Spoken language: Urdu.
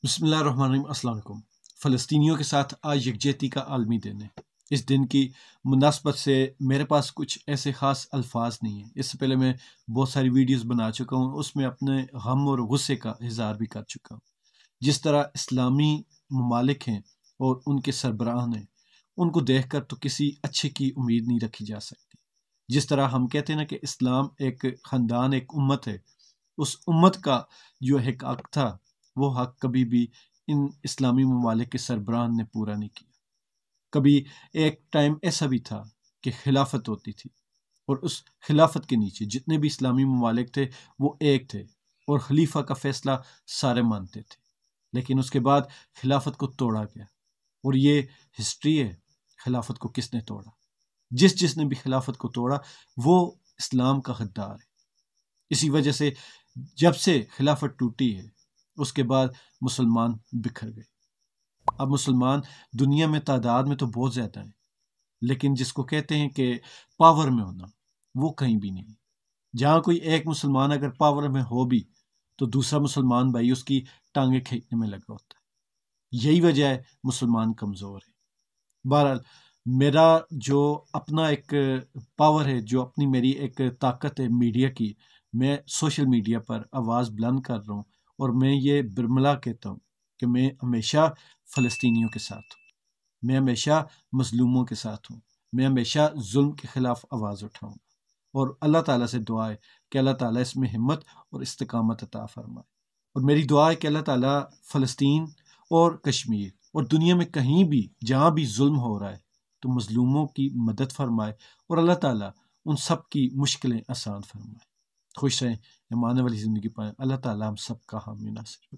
بسم اللہ الرحمن الرحیم۔ السلام علیکم۔ فلسطینیوں کے ساتھ آج یکجہتی کا عالمی دن ہے۔ اس دن کی مناسبت سے میرے پاس کچھ ایسے خاص الفاظ نہیں ہیں۔ اس سے پہلے میں بہت ساری ویڈیوز بنا چکا ہوں، اس میں اپنے غم اور غصے کا اظہار بھی کر چکا ہوں۔ جس طرح اسلامی ممالک ہیں اور ان کے سربراہان ہیں، ان کو دیکھ کر تو کسی اچھے کی امید نہیں رکھی جا سکتی۔ جس طرح ہم کہتے ہیں نا کہ اسلام ایک خاندان، ایک امت ہے، اس امت کا جو ایک حق تھا، وہ حق کبھی بھی ان اسلامی ممالک کے سربراہان نے پورا نہیں کیا۔ کبھی ایک ٹائم ایسا بھی تھا کہ خلافت ہوتی تھی، اور اس خلافت کے نیچے جتنے بھی اسلامی ممالک تھے وہ ایک تھے، اور خلیفہ کا فیصلہ سارے مانتے تھے۔ لیکن اس کے بعد خلافت کو توڑا گیا، اور یہ ہسٹری ہے خلافت کو کس نے توڑا۔ جس نے بھی خلافت کو توڑا وہ اسلام کا غدار ہے۔ اسی وجہ سے جب سے خلافت ٹوٹی ہے اس کے بعد مسلمان بکھر گئے۔ اب مسلمان دنیا میں تعداد میں تو بہت زیادہ ہیں، لیکن جس کو کہتے ہیں کہ پاور میں ہونا، وہ کہیں بھی نہیں۔ جہاں کوئی ایک مسلمان اگر پاور میں ہو بھی تو دوسرا مسلمان بھائی اس کی ٹانگیں کھینچنے میں لگا ہوتا ہے۔ یہی وجہ ہے مسلمان کمزور ہے۔ بہرحال میرا جو اپنا ایک پاور ہے، جو اپنی میری ایک طاقت ہے میڈیا کی، میں سوشل میڈیا پر آواز بلند کر رہا ہوں، اور میں یہ برملا کہتا ہوں کہ میں ہمیشہ فلسطینیوں کے ساتھ ہوں، میں ہمیشہ مظلوموں کے ساتھ ہوں، میں ہمیشہ ظلم کے خلاف آواز اٹھاؤں، اور اللہ تعالیٰ سے دعا ہے کہ اللہ تعالیٰ اس میں ہمت اور استقامت عطا فرمائے۔ اور میری دعا ہے کہ اللہ تعالیٰ فلسطین اور کشمیر اور دنیا میں کہیں بھی جہاں بھی ظلم ہو رہا ہے تو مظلوموں کی مدد فرمائے، اور اللہ تعالیٰ ان سب کی مشکلیں آسان فرمائے۔ خوش رہیں، ایمان والی زندگی پائیں۔ اللہ تعالیٰ ہم سب کا حامی ناصر۔